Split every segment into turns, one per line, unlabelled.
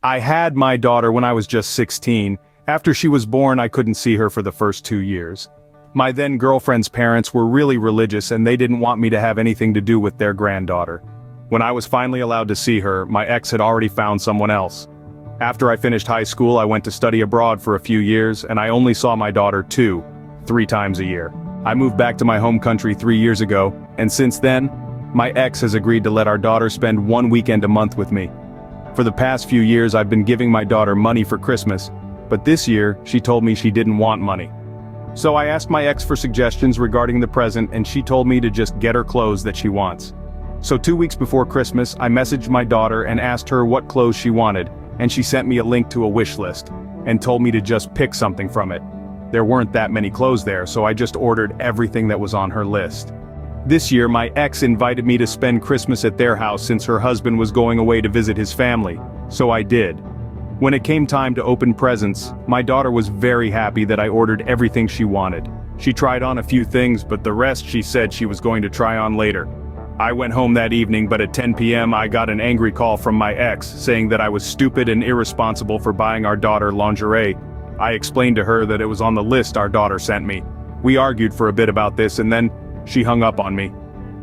I had my daughter when I was just 16. After she was born, I couldn't see her for the first 2 years. My then girlfriend's parents were really religious and they didn't want me to have anything to do with their granddaughter. When I was finally allowed to see her, my ex had already found someone else. After I finished high school, I went to study abroad for a few years and I only saw my daughter 3 times a year. I moved back to my home country 3 years ago, and since then, my ex has agreed to let our daughter spend 1 weekend a month with me. For the past few years I've been giving my daughter money for Christmas, but this year she told me she didn't want money. So I asked my ex for suggestions regarding the present and she told me to just get her clothes that she wants. So 2 weeks before Christmas I messaged my daughter and asked her what clothes she wanted, and she sent me a link to a wish list, and told me to just pick something from it. There weren't that many clothes there, so I just ordered everything that was on her list. This year my ex invited me to spend Christmas at their house since her husband was going away to visit his family, so I did. When it came time to open presents, my daughter was very happy that I ordered everything she wanted. She tried on a few things, but the rest she said she was going to try on later. I went home that evening, but at 10 p.m. I got an angry call from my ex saying that I was stupid and irresponsible for buying our daughter lingerie. I explained to her that it was on the list our daughter sent me. We argued for a bit about this and then she hung up on me.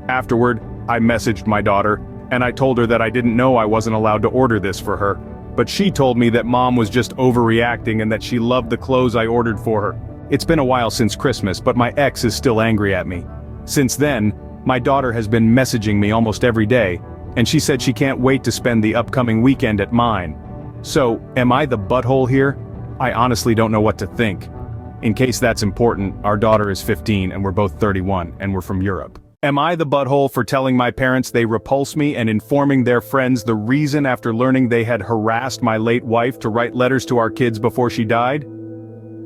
Afterward, I messaged my daughter, and I told her that I didn't know I wasn't allowed to order this for her, but she told me that mom was just overreacting and that she loved the clothes I ordered for her. It's been a while since Christmas, but my ex is still angry at me. Since then, my daughter has been messaging me almost every day, and she said she can't wait to spend the upcoming weekend at mine. So, am I the butthole here? I honestly don't know what to think. In case that's important, our daughter is 15 and we're both 31, and we're from Europe. Am I the butthole for telling my parents they repulse me and informing their friends the reason after learning they had harassed my late wife to write letters to our kids before she died?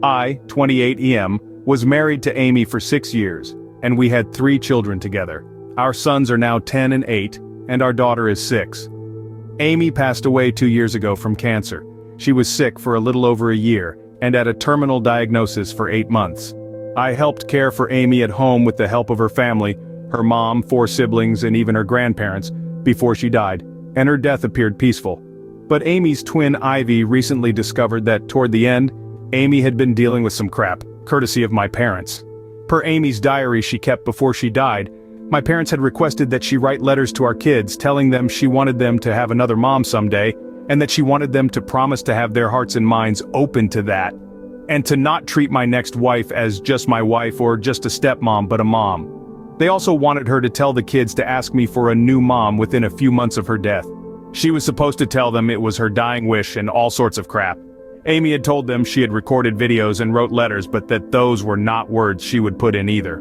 I, 28 EM, was married to Amy for 6 years, and we had 3 children together. Our sons are now 10 and 8, and our daughter is 6. Amy passed away 2 years ago from cancer. She was sick for a little over a year, and at a terminal diagnosis for 8 months. I helped care for Amy at home with the help of her family, her mom, 4 siblings, and even her grandparents, before she died, and her death appeared peaceful. But Amy's twin Ivy recently discovered that toward the end, Amy had been dealing with some crap, courtesy of my parents. Per Amy's diary she kept before she died, my parents had requested that she write letters to our kids telling them she wanted them to have another mom someday, and that she wanted them to promise to have their hearts and minds open to that, and to not treat my next wife as just my wife or just a stepmom but a mom. They also wanted her to tell the kids to ask me for a new mom within a few months of her death. She was supposed to tell them it was her dying wish and all sorts of crap. Amy had told them she had recorded videos and wrote letters, but that those were not words she would put in either.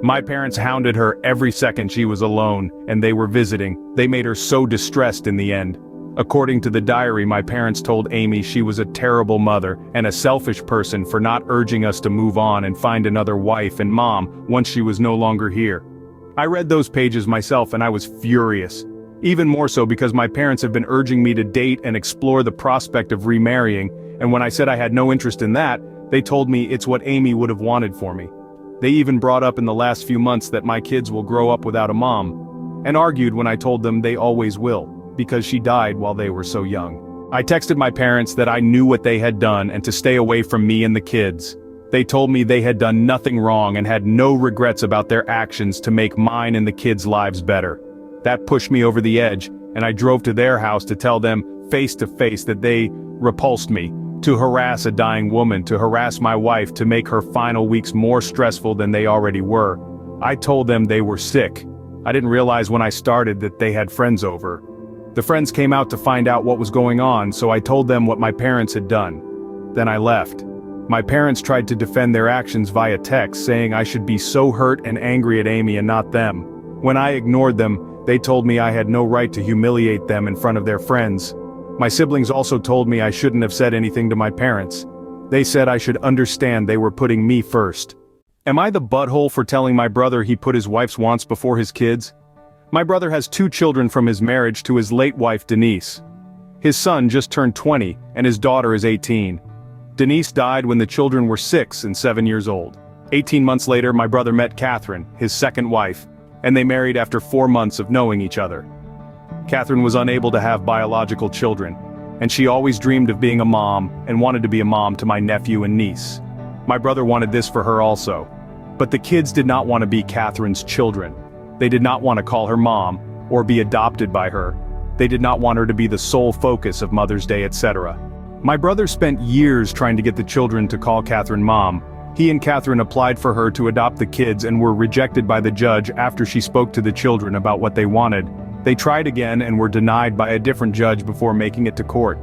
My parents hounded her every second she was alone and they were visiting. They made her so distressed in the end. According to the diary, my parents told Amy she was a terrible mother and a selfish person for not urging us to move on and find another wife and mom once she was no longer here. I read those pages myself and I was furious. Even more so because my parents have been urging me to date and explore the prospect of remarrying, and when I said I had no interest in that, they told me it's what Amy would have wanted for me. They even brought up in the last few months that my kids will grow up without a mom, and argued when I told them they always will, because she died while they were so young. I texted my parents that I knew what they had done and to stay away from me and the kids. They told me they had done nothing wrong and had no regrets about their actions to make mine and the kids' lives better. That pushed me over the edge, and I drove to their house to tell them face to face that they repulsed me, to harass a dying woman, to harass my wife, to make her final weeks more stressful than they already were. I told them they were sick. I didn't realize when I started that they had friends over. The friends came out to find out what was going on, so I told them what my parents had done. Then I left. My parents tried to defend their actions via text, saying I should be so hurt and angry at Amy and not them. When I ignored them, they told me I had no right to humiliate them in front of their friends. My siblings also told me I shouldn't have said anything to my parents. They said I should understand they were putting me first. Am I the butthole for telling my brother he put his wife's wants before his kids? My brother has 2 children from his marriage to his late wife Denise. His son just turned 20 and his daughter is 18. Denise died when the children were 6 and 7 years old. 18 months later, my brother met Catherine, his second wife, and they married after 4 months of knowing each other. Catherine was unable to have biological children. and she always dreamed of being a mom and wanted to be a mom to my nephew and niece. My brother wanted this for her also. But the kids did not want to be Catherine's children. They did not want to call her mom, or be adopted by her. They did not want her to be the sole focus of Mother's Day, etc. My brother spent years trying to get the children to call Catherine mom. He and Catherine applied for her to adopt the kids and were rejected by the judge after she spoke to the children about what they wanted. They tried again and were denied by a different judge before making it to court.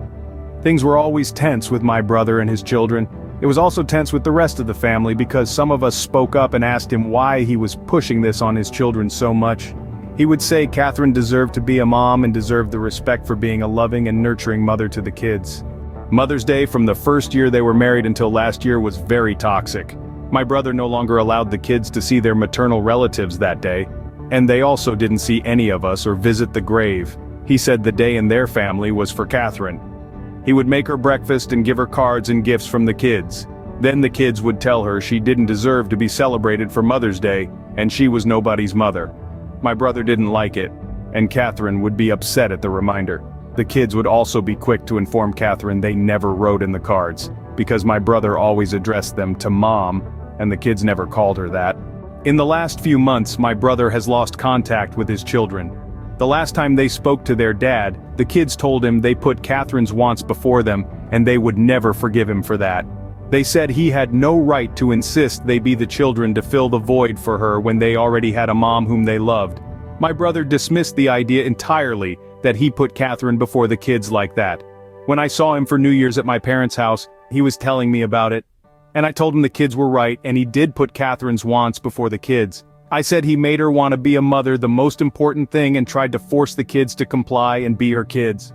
Things were always tense with my brother and his children. It was also tense with the rest of the family because some of us spoke up and asked him why he was pushing this on his children so much. He would say Catherine deserved to be a mom and deserved the respect for being a loving and nurturing mother to the kids. Mother's Day from the first year they were married until last year was very toxic. My brother no longer allowed the kids to see their maternal relatives that day, and they also didn't see any of us or visit the grave. He said the day in their family was for Catherine. He would make her breakfast and give her cards and gifts from the kids. Then the kids would tell her she didn't deserve to be celebrated for Mother's Day, and she was nobody's mother. My brother didn't like it, and Catherine would be upset at the reminder. The kids would also be quick to inform Catherine they never wrote in the cards, because my brother always addressed them to Mom, and the kids never called her that. In the last few months, my brother has lost contact with his children. The last time they spoke to their dad, the kids told him they put Catherine's wants before them, and they would never forgive him for that. They said he had no right to insist they be the children to fill the void for her when they already had a mom whom they loved. My brother dismissed the idea entirely that he put Catherine before the kids like that. When I saw him for New Year's at my parents' house, he was telling me about it. And I told him the kids were right and he did put Catherine's wants before the kids. I said he made her want to be a mother the most important thing and tried to force the kids to comply and be her kids.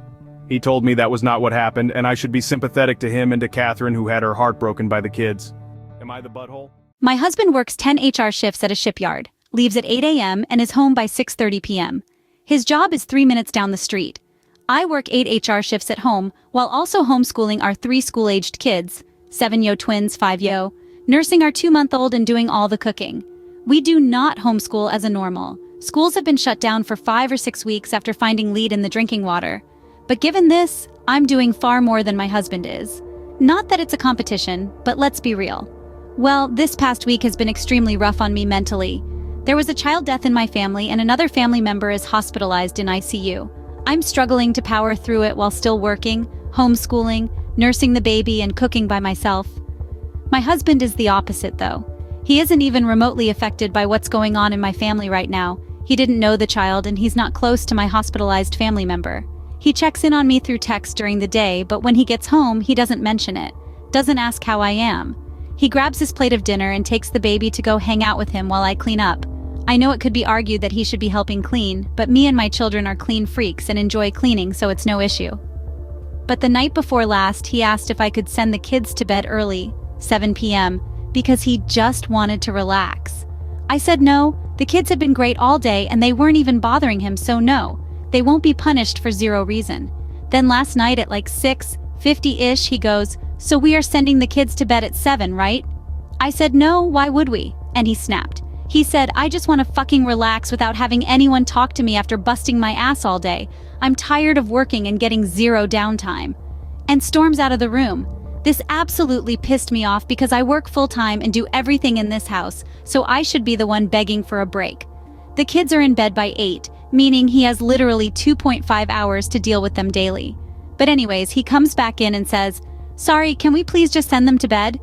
He told me that was not what happened and I should be sympathetic to him and to Catherine who had her heart broken by the kids. Am I the butthole?
My husband works 10 HR shifts at a shipyard, leaves at 8 a.m. and is home by 6:30 p.m. His job is 3 minutes down the street. I work 8 HR shifts at home while also homeschooling our 3 school-aged kids, 7-yo twins, 5-yo, nursing our 2-month-old and doing all the cooking. We do not homeschool as a normal. Schools have been shut down for 5 or 6 weeks after finding lead in the drinking water. But given this, I'm doing far more than my husband is. Not that it's a competition, but let's be real. Well, this past week has been extremely rough on me mentally. There was a child death in my family and another family member is hospitalized in ICU. I'm struggling to power through it while still working, homeschooling, nursing the baby and cooking by myself. My husband is the opposite though. He isn't even remotely affected by what's going on in my family right now. He didn't know the child and he's not close to my hospitalized family member. He checks in on me through text during the day, but when he gets home, he doesn't mention it, doesn't ask how I am. He grabs his plate of dinner and takes the baby to go hang out with him while I clean up. I know it could be argued that he should be helping clean, but me and my children are clean freaks and enjoy cleaning, so it's no issue. But the night before last, he asked if I could send the kids to bed early, 7 p.m., because he just wanted to relax. I said no, the kids have been great all day and they weren't even bothering him, so no, they won't be punished for zero reason. Then last night at like 6:50-ish he goes, "So we are sending the kids to bed at 7, right?" I said no, why would we? And he snapped. He said, "I just want to fucking relax without having anyone talk to me after busting my ass all day. I'm tired of working and getting zero downtime." And storms out of the room. This absolutely pissed me off because I work full-time and do everything in this house, so I should be the one begging for a break. The kids are in bed by 8, meaning he has literally 2.5 hours to deal with them daily. But anyways, he comes back in and says, "Sorry, can we please just send them to bed?"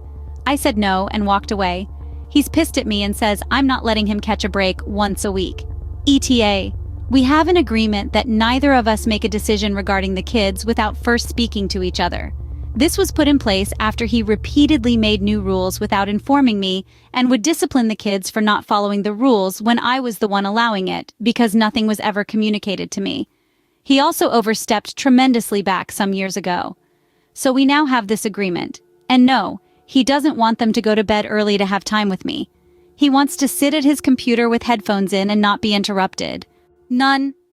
I said no and walked away. He's pissed at me and says I'm not letting him catch a break once a week. ETA. We have an agreement that neither of us make a decision regarding the kids without first speaking to each other. This was put in place after he repeatedly made new rules without informing me and would discipline the kids for not following the rules when I was the one allowing it because nothing was ever communicated to me. He also overstepped tremendously back some years ago. So we now have this agreement. And no, he doesn't want them to go to bed early to have time with me. He wants to sit at his computer with headphones in and not be interrupted. None